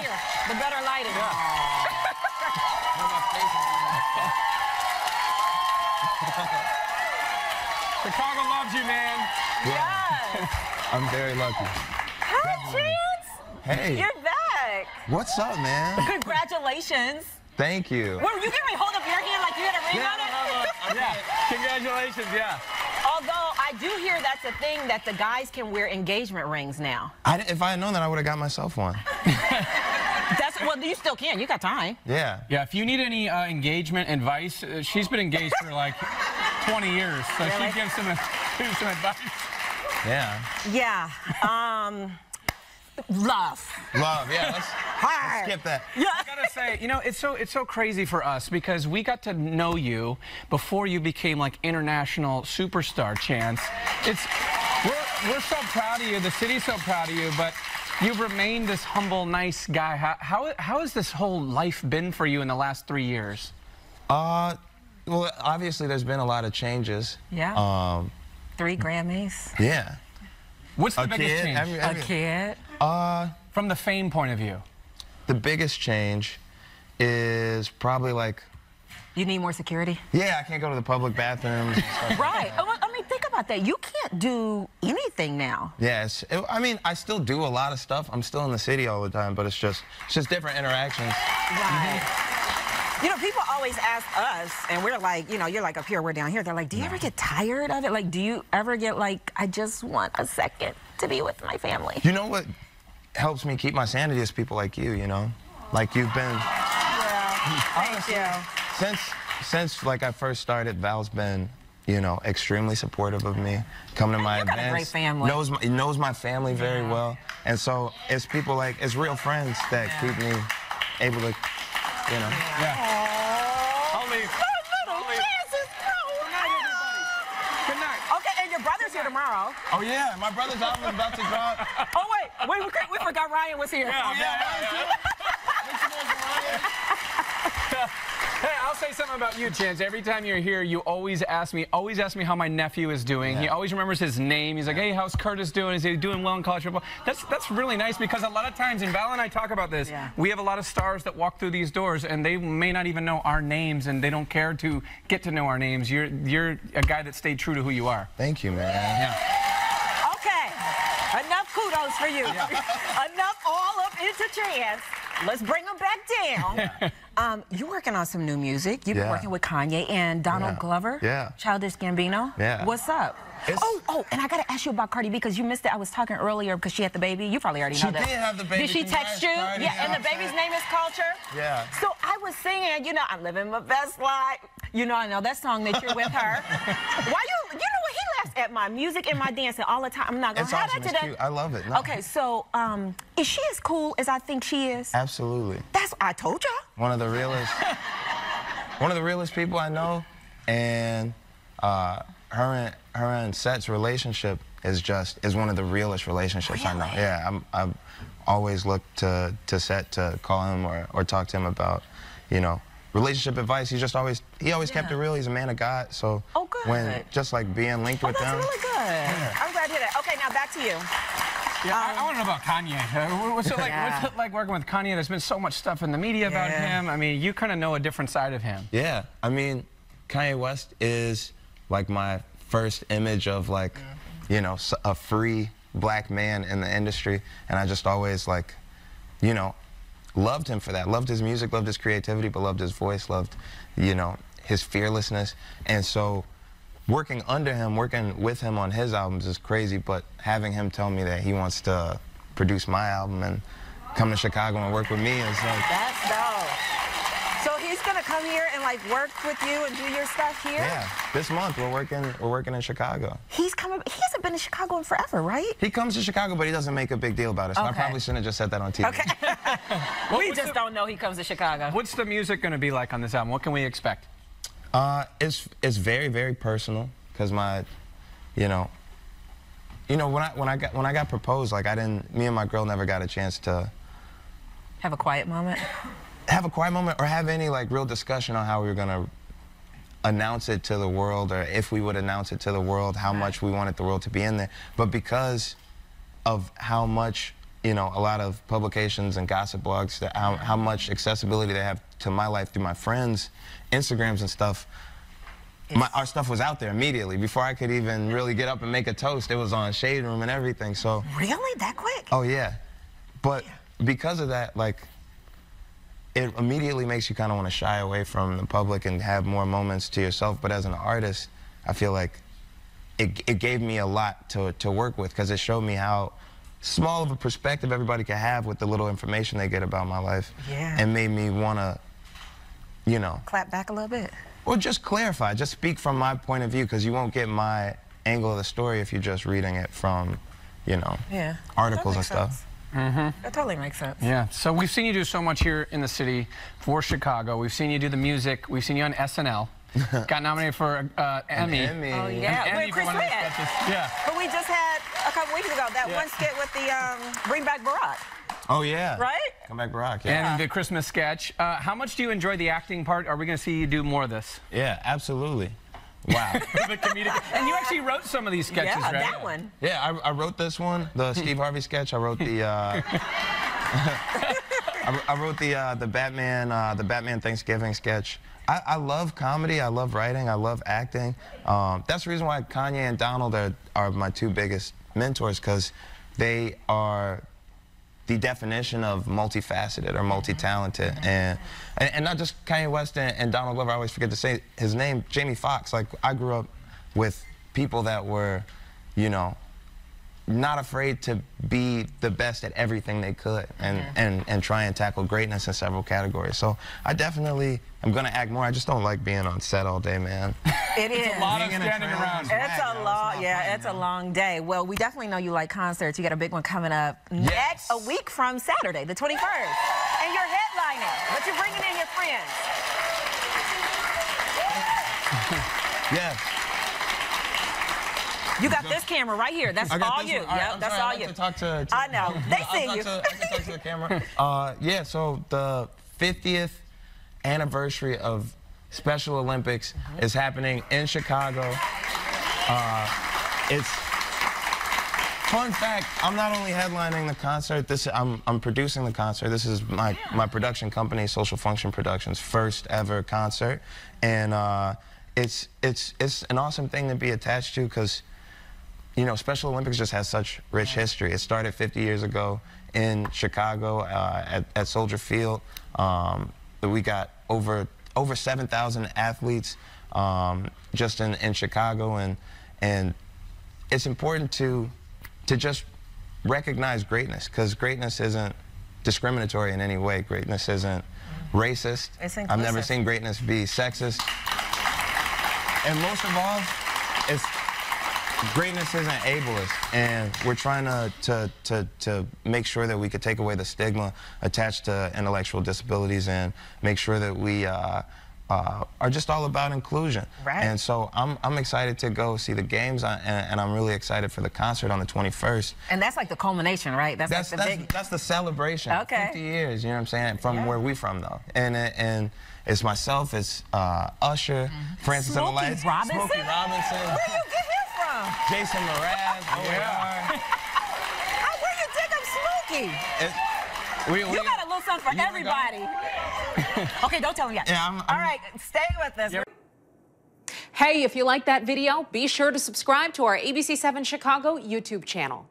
here. The better lighting. Chicago loves you, man. Yes. I'm very lucky. Hi, Chance. Hey. You're back. What's up, man? Congratulations. Thank you. Were you getting ready to hold up your hand like you had a ring on it? Yeah. Congratulations, yeah. Although I do hear that's a thing that the guys can wear engagement rings now. If I had known that, I would have got myself one. Well, you still can. You got time. Yeah. Yeah, if you need any engagement advice, she's been engaged for like 20 years, so Really? she gives some advice. Yeah. Yeah. Love. Love, yeah. Let's skip that. Yeah. I gotta say, you know, it's so crazy for us because we got to know you before you became like international superstar, Chance. We're so proud of you. The city's so proud of you, but you've remained this humble, nice guy. How has this whole life been for you in the last 3 years? Well, obviously there's been a lot of changes. Yeah. 3 Grammys. Yeah. What's the biggest change? A kid. From the fame point of view. The biggest change is probably like... You need more security? Yeah, I can't go to the public bathrooms and stuff. Right. I mean, think about that. You can't do anything now. Yes. I mean, I still do a lot of stuff. I'm still in the city all the time, but it's just different interactions. Right. You know, people always ask us, and we're like, you know, you're like up here, we're down here. They're like, do you ever get tired of it? Like, do you ever get like, I just want a second to be with my family? You know what helps me keep my sanity is people like you know? Like you've been... Yeah. Thank you. Since like I first started, Val's been, you know, extremely supportive of me. Coming to my events. You got a great family. Knows my family very well. And so it's people like, it's real friends that keep me able to, you know. Yeah. I'll leave. Good night. Okay, and your brother's here tomorrow. Oh yeah, my brother's album is about to drop. Oh wait, we forgot Ryan was here. Hey, I'll say something about you, Chance. Every time you're here, you always ask me how my nephew is doing. Yeah. He always remembers his name. He's like, hey, how's Curtis doing? Is he doing well in college football? That's really nice because a lot of times, and Val and I talk about this, we have a lot of stars that walk through these doors and they may not even know our names and they don't care to get to know our names. You're a guy that stayed true to who you are. Thank you, man. Yeah. Okay, enough kudos for you. Enough all up into Chance. Let's bring them back down. You're working on some new music. You've been working with Kanye and Donald Glover. Yeah. Childish Gambino. Yeah. What's up? Oh, and I got to ask you about Cardi B because you missed it. I was talking earlier because she had the baby. You probably already know that. She did have the baby. Did she text you? Cardi, Yeah, and the baby's name is Culture? Yeah. So I was singing, you know, I'm living my best life. You know, I know that song that you're with her. You know what? He laughs at my music and my dancing all the time. I'm not going to have that today. It's cute. I love it. No. Okay, so is she as cool as I think she is? Absolutely. I told y'all. One of the realest people I know, and her and Set's relationship is one of the realest relationships I know. Yeah, I've always looked to Set to call him or talk to him about, you know, relationship advice. He always kept it real. He's a man of God. So when just like being linked with them. That's really good. Yeah. I'm glad to hear that. Okay, now back to you. Yeah, I want to know about Kanye. What's it like working with Kanye? There's been so much stuff in the media about him. I mean, you kind of know a different side of him. Yeah, I mean, Kanye West is like my first image of like, you know, a free black man in the industry, and I just always like, you know, loved him for that. Loved his music, loved his creativity, but loved his voice, loved, you know, his fearlessness. And so working under him, working with him on his albums is crazy, but having him tell me that he wants to produce my album and come to Chicago and work with me is like... That's dope. So he's gonna come here and like work with you and do your stuff here? Yeah, this month we're working in Chicago. He's coming, he hasn't been in Chicago in forever, right? He comes to Chicago, but he doesn't make a big deal about it, so I probably shouldn't have just said that on TV. Okay. We just don't know he comes to Chicago. What's the music gonna be like on this album? What can we expect? It's very, very personal, because you know, when I got proposed, like me and my girl never got a chance to have a quiet moment. Have a quiet moment, or have any like real discussion on how we were gonna announce it to the world, or if we would announce it to the world, how much we wanted the world to be in there. But because of how much you know, a lot of publications and gossip blogs, that how much accessibility they have to my life through my friends, Instagrams and stuff. Our stuff was out there immediately. Before I could even really get up and make a toast, it was on Shade Room and everything. So really? That quick? Oh, yeah. But because of that, like, it immediately makes you kind of want to shy away from the public and have more moments to yourself. But as an artist, I feel like it gave me a lot to work with, because it showed me how small of a perspective everybody can have with the little information they get about my life. Yeah. And made me want to, you know, clap back a little bit. Or just clarify, just speak from my point of view, because you won't get my angle of the story if you're just reading it from, you know, articles and stuff. That totally makes sense. Yeah, so we've seen you do so much here in the city for Chicago. We've seen you do the music. We've seen you on SNL. Got nominated for an Emmy. Oh, yeah. With Chris Red. Yeah. But we just had, a couple weeks ago, that one skit with the Bring Back Barack. Oh, yeah. Right? Come Back Barack, yeah. And the Christmas sketch. How much do you enjoy the acting part? Are we going to see you do more of this? Yeah, absolutely. Wow. The comedic. And you actually wrote some of these sketches, right? Yeah, that one. Yeah, I wrote this one, the Steve Harvey sketch. I wrote the I wrote the Batman Thanksgiving sketch. I love comedy. I love writing. I love acting. That's the reason why Kanye and Donald are my two biggest mentors, because they are the definition of multifaceted or multi-talented, and not just Kanye West and Donald Glover. I always forget to say his name, Jamie Foxx. Like, I grew up with people that were, you know, not afraid to be the best at everything they could, and try and tackle greatness in several categories. So I definitely am gonna act more. I just don't like being on set all day, man. It is. It's a lot of standing around. It's a long, it's a long day. Well, we definitely know you like concerts. You got a big one coming up next, a week from Saturday, the 21st. And you're headlining, but you're bringing in your friends. Yes. You got this camera right here. That's all you. Yep, that's all you. I know. They see you. I can talk to the camera. Yeah, so the 50th anniversary of Special Olympics is happening in Chicago. It's fun fact, I'm not only headlining the concert, I'm producing the concert. This is my production company, Social Function Productions, first ever concert. And it's an awesome thing to be attached to, because, you know, Special Olympics just has such rich history. It started 50 years ago in Chicago at Soldier Field. We got over 7,000 athletes just in Chicago, and it's important to just recognize greatness, because greatness isn't discriminatory in any way. Greatness isn't racist. It's inclusive. I've never seen greatness be sexist. And most of all, greatness isn't ableist, and we're trying to make sure that we could take away the stigma attached to intellectual disabilities, and make sure that we are just all about inclusion. Right. And so I'm excited to go see the games, and I'm really excited for the concert on the 21st. And that's like the culmination, right? That's the celebration. Okay. 50 years, you know what I'm saying? From where we from, though. And it's myself, it's Usher, Francis and the Lights, Smokey Robinson. Where you get him from? Jason Mraz, Where you dig up Smokey? You got a little something for everybody. Okay, don't tell him yet. Yeah, all right, stay with us. Hey, if you like that video, be sure to subscribe to our ABC7 Chicago YouTube channel.